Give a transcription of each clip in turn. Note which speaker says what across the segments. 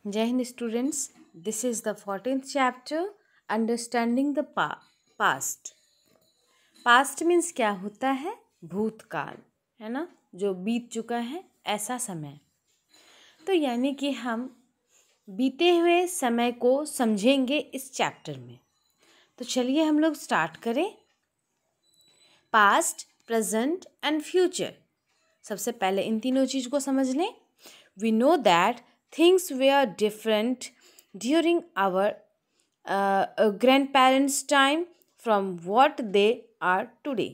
Speaker 1: जय Hind students, this is the 14th chapter understanding the past. Past means क्या होता है? भूतकाल, है ना, जो बीत चुका है ऐसा समय। तो यानी कि हम बीते हुए समय को समझेंगे इस चैप्टर में। तो चलिए हम लोग स्टार्ट करें। Past, present and future. सबसे पहले इन तीनों चीज़ को समझ लें। We know that things were different during our grandparents' time from what they are today.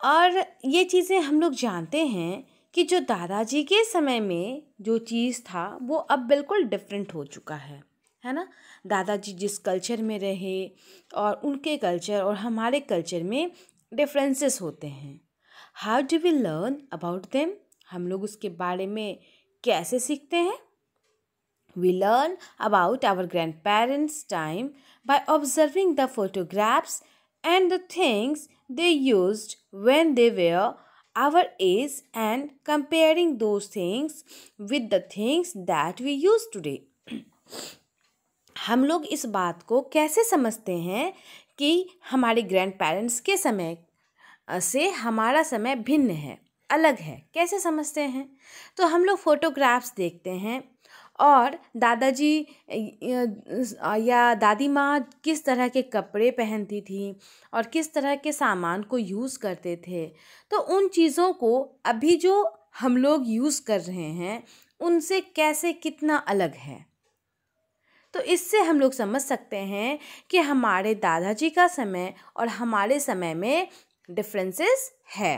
Speaker 1: और ये चीज़ें हम लोग जानते हैं कि जो दादाजी के समय में जो चीज़ था वो अब बिल्कुल डिफरेंट हो चुका है ना। दादाजी जिस कल्चर में रहे और उनके कल्चर और हमारे कल्चर में डिफरेंसेस होते हैं। How do we learn about them? हम लोग उसके बारे में कैसे सीखते हैं? We learn about our grandparents' time by observing the photographs and the things they used when they were our age and comparing those things with the things that we use today. हम लोग इस बात को कैसे समझते हैं कि हमारे ग्रैंड पेरेंट्स के समय से हमारा समय भिन्न है, अलग है। कैसे समझते हैं? तो हम लोग फ़ोटोग्राफ्स देखते हैं और दादाजी या दादी माँ किस तरह के कपड़े पहनती थी और किस तरह के सामान को यूज़ करते थे, तो उन चीज़ों को अभी जो हम लोग यूज़ कर रहे हैं उनसे कैसे कितना अलग है। तो इससे हम लोग समझ सकते हैं कि हमारे दादाजी का समय और हमारे समय में डिफरेंसेस है।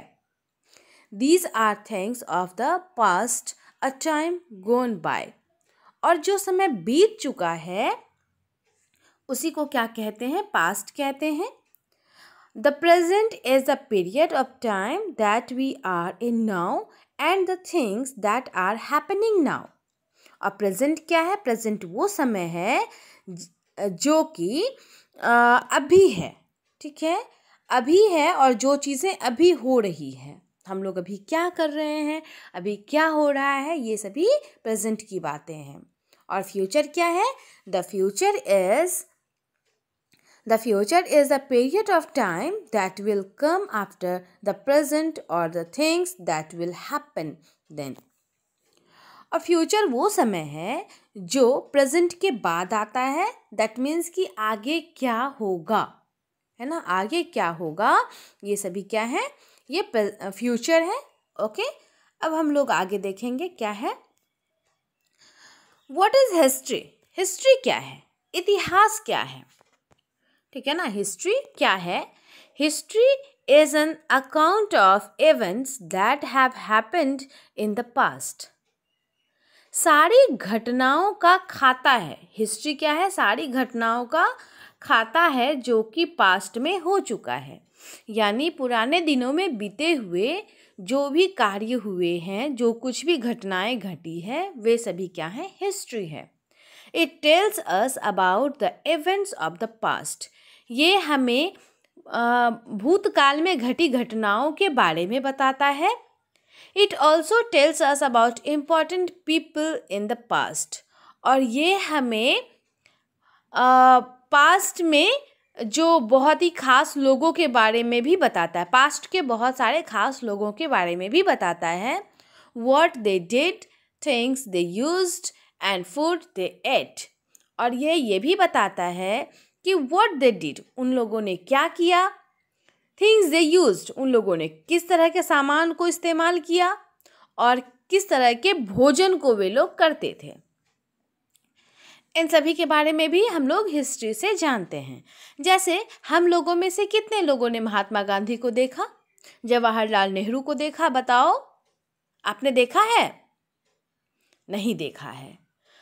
Speaker 1: These are things of the past, a time gone by. और जो समय बीत चुका है उसी को क्या कहते हैं? पास्ट कहते हैं। The present is the period of time that we are in now and the things that are happening now. और प्रेजेंट क्या है? प्रेजेंट वो समय है जो कि अभी है, ठीक है, अभी है और जो चीज़ें अभी हो रही है, हम लोग अभी क्या कर रहे हैं, अभी क्या हो रहा है, ये सभी प्रेजेंट की बातें हैं। और फ्यूचर क्या है? The future is the period of time that will come after the present और the things that will happen then. और फ्यूचर वो समय है जो प्रेजेंट के बाद आता है। दैट मीन्स कि आगे क्या होगा, है ना, आगे क्या होगा, ये सभी क्या है? ये फ्यूचर है। ओके, अब हम लोग आगे देखेंगे क्या है। What is history? हिस्ट्री क्या है? इतिहास क्या है? ठीक है ना। हिस्ट्री क्या है? History is an account of events that have happened in the past. सारी घटनाओं का खाता है। हिस्ट्री क्या है? सारी घटनाओं का खाता है जो कि पास्ट में हो चुका है, यानी पुराने दिनों में बीते हुए जो भी कार्य हुए हैं, जो कुछ भी घटनाएं घटी है, वे सभी क्या है? हिस्ट्री है। It tells us about the events of the past. ये हमें भूतकाल में घटी घटनाओं के बारे में बताता है। It also tells us about important people in the past. और ये हमें पास्ट में जो बहुत ही खास लोगों के बारे में भी बताता है। पास्ट के बहुत सारे खास लोगों के बारे में भी बताता है। What they did, things they used and food they ate. और ये भी बताता है कि what they did, उन लोगों ने क्या किया, things they used, उन लोगों ने किस तरह के सामान को इस्तेमाल किया और किस तरह के भोजन को वे लोग करते थे। इन सभी के बारे में भी हम लोग हिस्ट्री से जानते हैं। जैसे हम लोगों में से कितने लोगों ने महात्मा गांधी को देखा, जवाहरलाल नेहरू को देखा? बताओ, आपने देखा है? नहीं देखा है।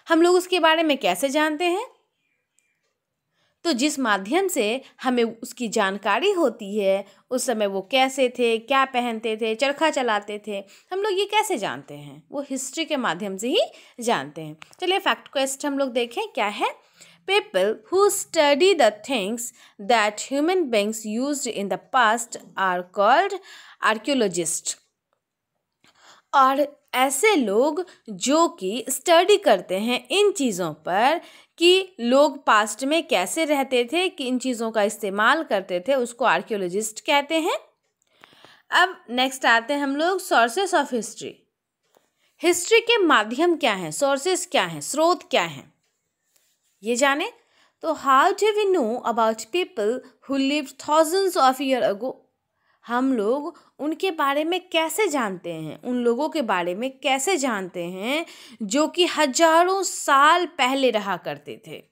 Speaker 1: हम लोग उसके बारे में कैसे जानते हैं? तो जिस माध्यम से हमें उसकी जानकारी होती है, उस समय वो कैसे थे, क्या पहनते थे, चरखा चलाते थे, हम लोग ये कैसे जानते हैं? वो हिस्ट्री के माध्यम से ही जानते हैं। चलिए फैक्ट क्वेस्ट हम लोग देखें क्या है। People who study the things that human beings used in the past are called archaeologists. और ऐसे लोग जो कि स्टडी करते हैं इन चीज़ों पर कि लोग पास्ट में कैसे रहते थे, कि इन चीज़ों का इस्तेमाल करते थे, उसको आर्कियोलॉजिस्ट कहते हैं। अब नेक्स्ट आते हैं हम लोग सोर्सेस ऑफ हिस्ट्री। हिस्ट्री के माध्यम क्या हैं, सोर्सेस क्या हैं, स्रोत क्या हैं, ये जाने। तो how do we know about people who lived thousands of year ago. हम लोग उनके बारे में कैसे जानते हैं, उन लोगों के बारे में कैसे जानते हैं जो कि हजारों साल पहले रहा करते थे।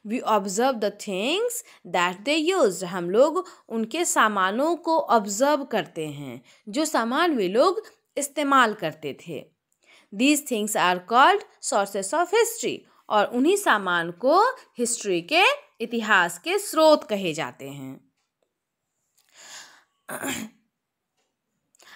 Speaker 1: We observe the things that they used. हम लोग उनके सामानों को ऑब्जर्व करते हैं, जो सामान वे लोग इस्तेमाल करते थे। These things are called sources of history. और उन्हीं सामान को हिस्ट्री के, इतिहास के स्रोत कहे जाते हैं।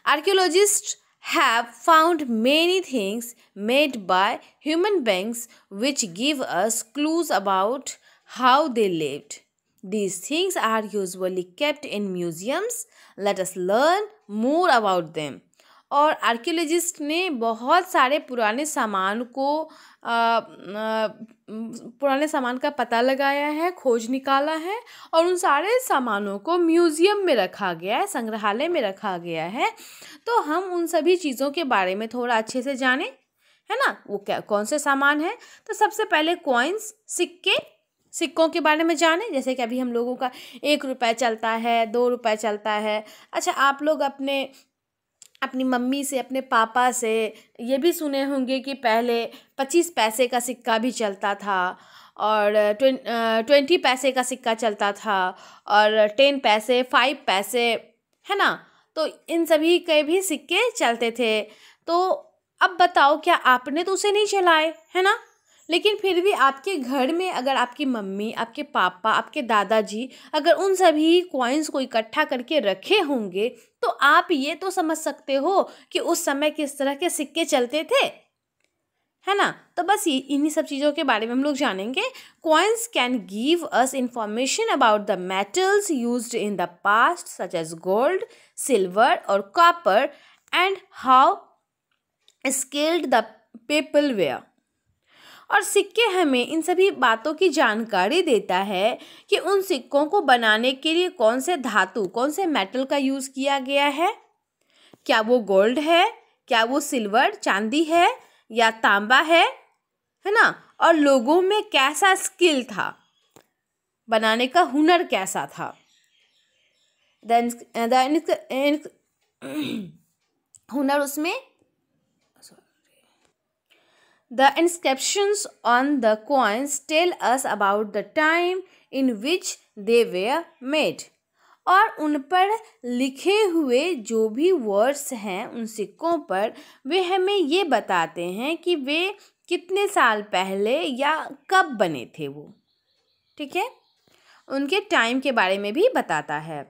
Speaker 1: Archaeologists have found many things made by human beings which give us clues about how they lived. These things are usually kept in museums. Let us learn more about them. और archaeologist ने बहुत सारे पुराने सामान का पता लगाया है, खोज निकाला है, और उन सारे सामानों को म्यूज़ियम में रखा गया है, संग्रहालय में रखा गया है। तो हम उन सभी चीज़ों के बारे में थोड़ा अच्छे से जानें, है ना। वो क्या, कौन से सामान है। तो सबसे पहले कॉइन्स, सिक्कों के बारे में जानें। जैसे कि अभी हम लोगों का 1 रुपया चलता है, 2 रुपया चलता है। अच्छा, आप लोग अपनी मम्मी से, अपने पापा से ये भी सुने होंगे कि पहले 25 पैसे का सिक्का भी चलता था, और 20 पैसे का सिक्का चलता था, और 10 पैसे, 5 पैसे, है ना। तो इन सभी के भी सिक्के चलते थे। तो अब बताओ, क्या आपने तो उसे नहीं चलाए, है ना। लेकिन फिर भी आपके घर में अगर आपकी मम्मी, आपके पापा, आपके दादाजी अगर उन सभी कॉइन्स को इकट्ठा करके रखे होंगे, तो आप ये तो समझ सकते हो कि उस समय किस तरह के सिक्के चलते थे, है ना। तो बस इन्हीं सब चीज़ों के बारे में हम लोग जानेंगे। Coins can give us information about the metals used in the past such as gold, silver और copper, and how skilled the people were. और सिक्के हमें इन सभी बातों की जानकारी देता है कि उन सिक्कों को बनाने के लिए कौन से धातु, कौन से मेटल का यूज़ किया गया है। क्या वो गोल्ड है, क्या वो सिल्वर, चांदी है, या तांबा है ना। और लोगों में कैसा स्किल था, बनाने का हुनर कैसा था। हुनर उसमें The inscriptions on the coins tell us about the time in which they were made. और उन पर लिखे हुए जो भी वर्ड्स हैं उन सिक्कों पर, वे हमें ये बताते हैं कि वे कितने साल पहले या कब बने थे वो, ठीक है। उनके टाइम के बारे में भी बताता है।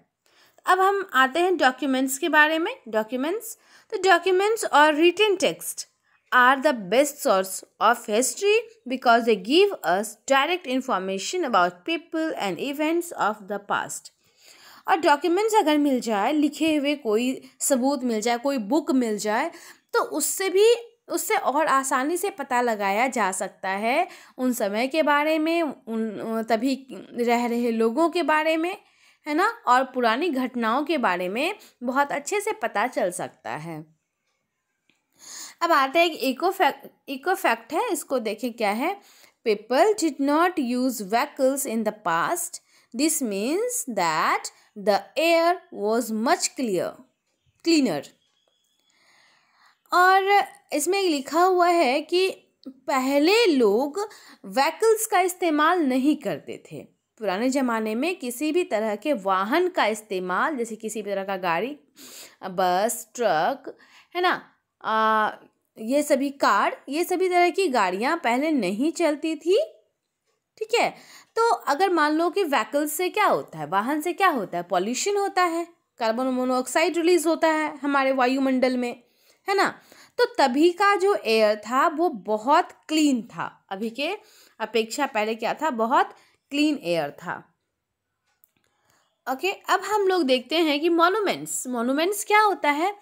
Speaker 1: अब हम आते हैं डॉक्यूमेंट्स के बारे में। डॉक्यूमेंट्स और written text are the best source of history because they give us direct information about people and events of the past. और डॉक्यूमेंट्स अगर मिल जाए, लिखे हुए कोई सबूत मिल जाए, कोई बुक मिल जाए, तो उससे और आसानी से पता लगाया जा सकता है उन समय के बारे में, उन तभी रह रहे लोगों के बारे में, है ना, और पुरानी घटनाओं के बारे में बहुत अच्छे से पता चल सकता है। अब आते हैं इको फैक्ट है, इसको देखें क्या है। People did not use vehicles in the past. This means that the air was much cleaner. और इसमें लिखा हुआ है कि पहले लोग व्हीकल्स का इस्तेमाल नहीं करते थे। पुराने ज़माने में किसी भी तरह के वाहन का इस्तेमाल, जैसे किसी भी तरह का गाड़ी, बस, ट्रक, है ना, ये सभी कार, ये सभी तरह की गाड़ियाँ पहले नहीं चलती थी, ठीक है। तो अगर मान लो कि व्हीकल से क्या होता है, वाहन से क्या होता है, पॉल्यूशन होता है, कार्बन मोनोऑक्साइड रिलीज होता है हमारे वायुमंडल में, है ना। तो तभी का जो एयर था वो बहुत क्लीन था, अभी के अपेक्षा पहले क्या था, बहुत क्लीन एयर था। ओके, अब हम लोग देखते हैं कि मॉन्यूमेंट्स क्या होता है?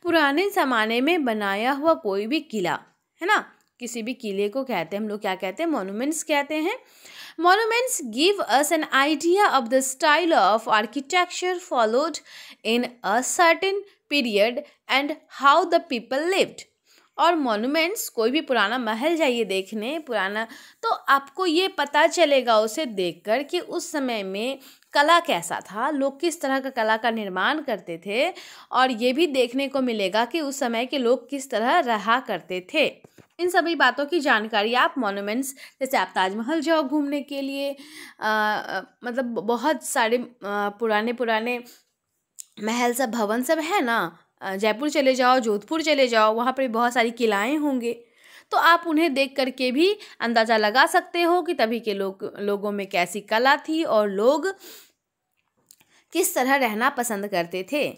Speaker 1: पुराने ज़माने में बनाया हुआ कोई भी किला, है ना, किसी भी किले को कहते हैं हम लोग क्या कहते हैं? मॉन्यूमेंट्स कहते हैं। Monuments give us an idea of the style of architecture followed in a certain period and how the people lived. और मॉन्यूमेंट्स, कोई भी पुराना महल जाइए देखने, पुराना, तो आपको ये पता चलेगा उसे देखकर कि उस समय में कला कैसा था, लोग किस तरह का कला का निर्माण करते थे, और ये भी देखने को मिलेगा कि उस समय के लोग किस तरह रहा करते थे। इन सभी बातों की जानकारी आप मॉन्यूमेंट्स, जैसे आप ताजमहल जाओ घूमने के लिए, मतलब बहुत सारे पुराने पुराने महल सब, भवन सब है ना, जयपुर चले जाओ, जोधपुर चले जाओ, वहाँ पर बहुत सारी किलाएं होंगे, तो आप उन्हें देख करके भी अंदाज़ा लगा सकते हो कि तभी के लोगों में कैसी कला थी और लोग किस तरह रहना पसंद करते थे।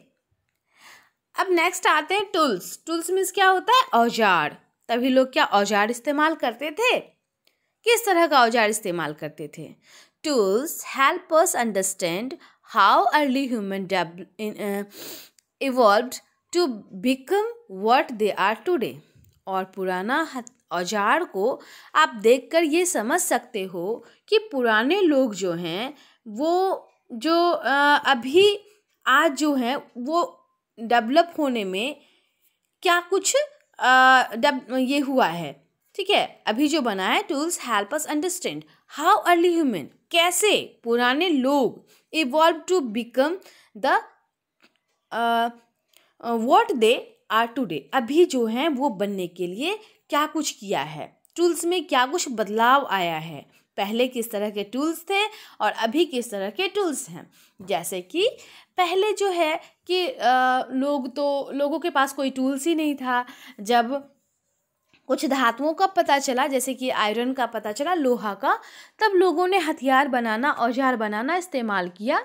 Speaker 1: अब नेक्स्ट आते हैं टूल्स मीन्स क्या होता है? औजार। तभी लोग क्या औजार इस्तेमाल करते थे? किस तरह का औजार इस्तेमाल करते थे? Tools help us understand how early human evolved to become what they are today. और पुराना औजार को आप देखकर ये समझ सकते हो कि पुराने लोग जो हैं वो जो अभी आज जो हैं वो डेवलप होने में क्या कुछ ये हुआ है, ठीक है। अभी जो बना है, tools help us understand how early human, कैसे पुराने लोग evolve to become the what they are today, अभी जो हैं वो बनने के लिए क्या कुछ किया है, टूल्स में क्या कुछ बदलाव आया है, पहले किस तरह के टूल्स थे और अभी किस तरह के टूल्स हैं। जैसे कि पहले जो है कि लोगों के पास कोई टूल्स ही नहीं था। जब कुछ धातुओं का पता चला, जैसे कि आयरन का पता चला, लोहा का, तब लोगों ने हथियार बनाना, औजार बनाना इस्तेमाल किया।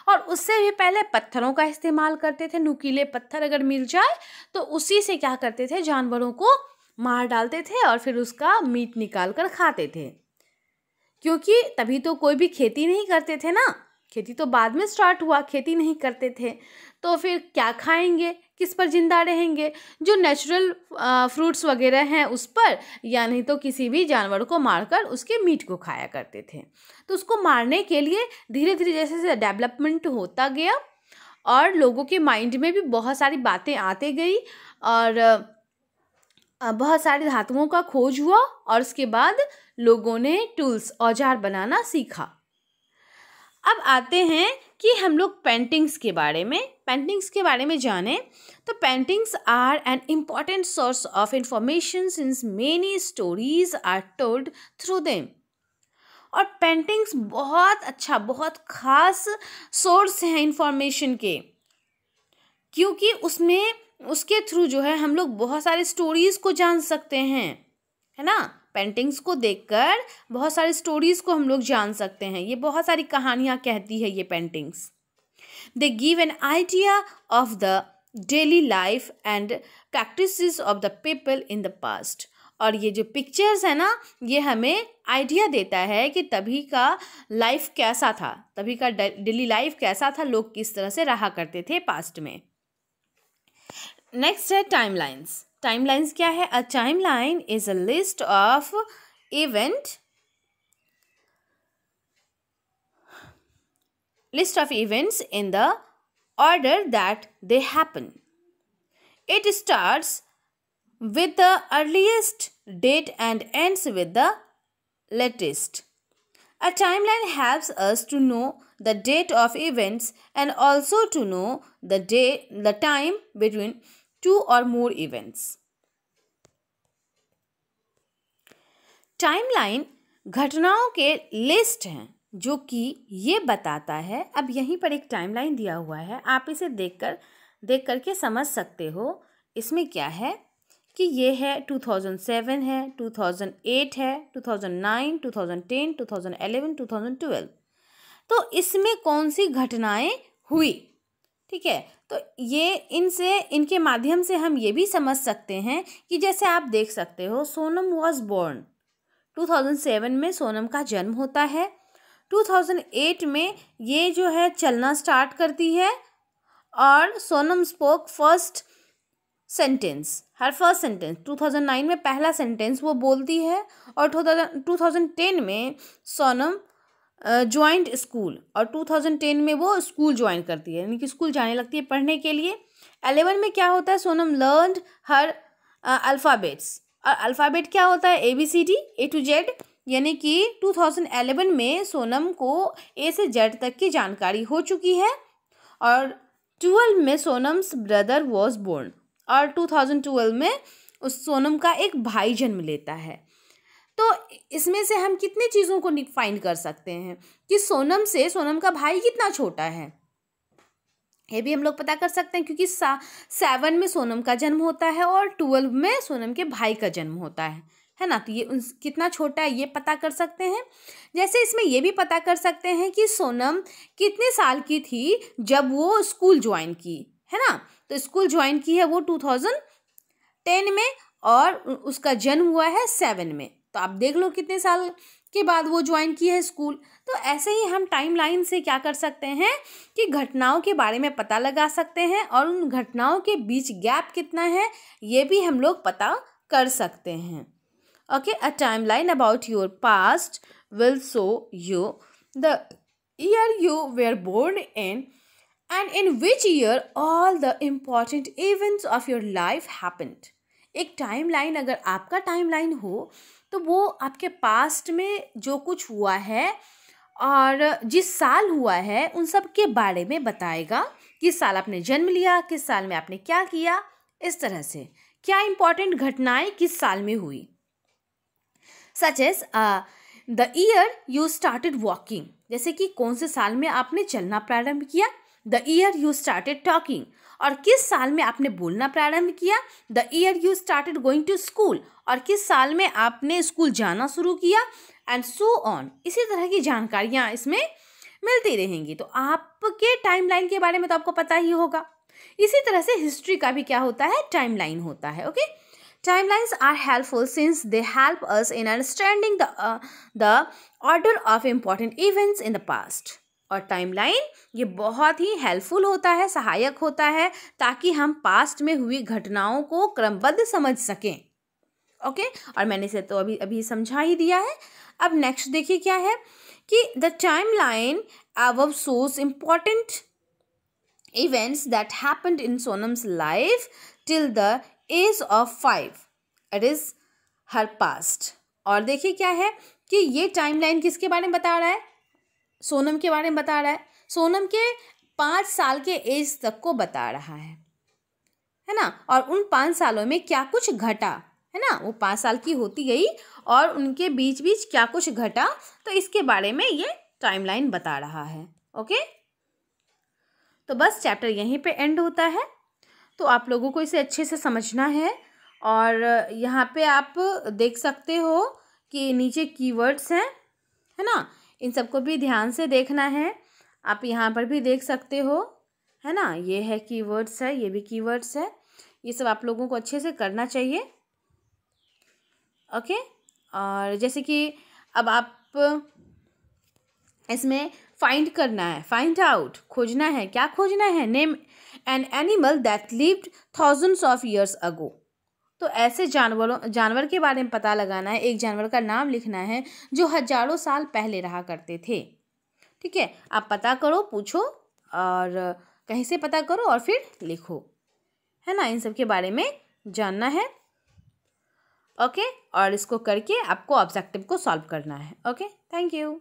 Speaker 1: और उससे भी पहले पत्थरों का इस्तेमाल करते थे। नुकीले पत्थर अगर मिल जाए तो उसी से क्या करते थे, जानवरों को मार डालते थे और फिर उसका मीट निकाल कर खाते थे। क्योंकि तभी तो कोई भी खेती नहीं करते थे ना, खेती तो बाद में स्टार्ट हुआ, खेती नहीं करते थे तो फिर क्या खाएंगे, किस पर जिंदा रहेंगे? जो नेचुरल फ्रूट्स वगैरह हैं उस पर, या नहीं तो किसी भी जानवर को मारकर उसके मीट को खाया करते थे। तो उसको मारने के लिए धीरे धीरे जैसे जैसे डेवलपमेंट होता गया और लोगों के माइंड में भी बहुत सारी बातें आते गई और बहुत सारी धातुओं का खोज हुआ और उसके बाद लोगों ने टूल्स, औजार बनाना सीखा। अब आते हैं कि हम लोग पेंटिंग्स के बारे में जानें। तो paintings are an important source of information since many stories are told through them. और पेंटिंग्स बहुत खास सोर्स हैं इंफॉर्मेशन के, क्योंकि उसके थ्रू जो है हम लोग बहुत सारी स्टोरीज को जान सकते हैं, है ना। पेंटिंग्स को देखकर बहुत सारी स्टोरीज को हम लोग जान सकते हैं। ये बहुत सारी कहानियाँ कहती है ये paintings. They give an idea of the daily life and practices of the people in the past. और ये जो पिक्चर्स है ना, ये हमें आइडिया देता है कि तभी का लाइफ कैसा था, तभी का डेली लाइफ कैसा था, लोग किस तरह से रहा करते थे पास्ट में। नेक्स्ट है टाइमलाइंस। टाइमलाइंस क्या है? अ timeline is a list of events in the order that they happen. It starts with the earliest date and ends with the latest. A timeline helps us to know the date of events and also to know the time between two or more events. Timeline घटनाओं के list हैं जो कि ये बताता है। अब यहीं पर एक टाइमलाइन दिया हुआ है, आप इसे देख करके समझ सकते हो। इसमें क्या है कि ये है 2007 है, 2008 है, 2009, 2010, 2011, 2012। तो इसमें कौन सी घटनाएं हुई, ठीक है। तो ये इनके माध्यम से हम ये भी समझ सकते हैं कि जैसे आप देख सकते हो, सोनम वॉज बोर्न, 2007 में सोनम का जन्म होता है। 2008 में ये जो है चलना स्टार्ट करती है और सोनम स्पोक फर्स्ट सेंटेंस 2009 में पहला सेंटेंस वो बोलती है और 2010 में सोनम ज्वाइंट स्कूल और 2010 में वो स्कूल ज्वाइन करती है, यानी कि स्कूल जाने लगती है पढ़ने के लिए। 11 में क्या होता है, सोनम लर्नड हर अल्फ़ाबेट्स, और अल्फ़ाबेट क्या होता है, ABCD A to Z, यानी कि 2011 में सोनम को A से Z तक की जानकारी हो चुकी है। और 12 में सोनम्स ब्रदर वॉज बोर्न, और 2012 में उस सोनम का एक भाई जन्म लेता है। तो इसमें से हम कितने चीज़ों को फाइंड कर सकते हैं कि सोनम का भाई कितना छोटा है, ये भी हम लोग पता कर सकते हैं, क्योंकि 7 में सोनम का जन्म होता है और 12 में सोनम के भाई का जन्म होता है ना। तो ये कितना छोटा है ये पता कर सकते हैं। जैसे इसमें ये भी पता कर सकते हैं कि सोनम कितने साल की थी जब वो स्कूल ज्वाइन की, है ना। तो स्कूल ज्वाइन की है वो 2010 में और उसका जन्म हुआ है 7 में। तो आप देख लो कितने साल के बाद वो ज्वाइन की है स्कूल। तो ऐसे ही हम टाइमलाइन से क्या कर सकते हैं कि घटनाओं के बारे में पता लगा सकते हैं और उन घटनाओं के बीच गैप कितना है ये भी हम लोग पता कर सकते हैं। Okay, a timeline about your past will show you the year you were born in and in which year all the important events of your life happened। एक टाइमलाइन, अगर आपका टाइमलाइन हो तो वो आपके पास्ट में जो कुछ हुआ है और जिस साल हुआ है उन सब के बारे में बताएगा। किस साल आपने जन्म लिया, किस साल में आपने क्या किया, इस तरह से क्या इंपॉर्टेंट घटनाएं किस साल में हुई। Such as the year you started walking, जैसे कि कौन से साल में आपने चलना प्रारंभ किया। The year you started talking, और किस साल में आपने बोलना प्रारंभ किया। The year you started going to school, और किस साल में आपने स्कूल जाना शुरू किया, एंड सो ऑन। इसी तरह की जानकारियाँ इसमें मिलती रहेंगी। तो आपके टाइमलाइन के बारे में तो आपको पता ही होगा। इसी तरह से हिस्ट्री का भी क्या होता है, टाइमलाइन होता है। Okay, timelines are helpful since they help us in understanding the order of important events in the past। और टाइमलाइन ये बहुत ही हेल्पफुल होता है, सहायक होता है, ताकि हम पास्ट में हुई घटनाओं को क्रमबद्ध समझ सकें। ओके, और मैंने इसे तो अभी समझा ही दिया है। अब नेक्स्ट देखिए क्या है कि the timeline above shows important events that happened in Sonam's life till the age of 5, it is her past। और देखिए क्या है कि ये टाइमलाइन किसके बारे में बता रहा है, सोनम के बारे में बता रहा है। सोनम के 5 साल के एज तक को बता रहा है ना। और उन 5 सालों में क्या कुछ घटा, है ना। वो 5 साल की होती गई और उनके बीच बीच क्या कुछ घटा, तो इसके बारे में ये टाइमलाइन बता रहा है। ओके, तो बस चैप्टर यहीं पे एंड होता है। तो आप लोगों को इसे अच्छे से समझना है। और यहाँ पे आप देख सकते हो कि नीचे कीवर्ड्स हैं, है ना। इन सबको भी ध्यान से देखना है। आप यहाँ पर भी देख सकते हो, है ना। ये है कीवर्ड्स है, ये भी कीवर्ड्स है। ये सब आप लोगों को अच्छे से करना चाहिए। ओके, और जैसे कि अब आप इसमें फाइंड करना है, फाइंड आउट, खोजना है। क्या खोजना है, name an animal that lived thousands of years ago. तो ऐसे जानवर के बारे में पता लगाना है। एक जानवर का नाम लिखना है जो हजारों साल पहले रहा करते थे। ठीक है, आप पता करो, पूछो और कहीं से पता करो और फिर लिखो, है ना। इन सब के बारे में जानना है। ओके, और इसको करके आपको ऑब्जेक्टिव को सॉल्व करना है। Okay, thank you.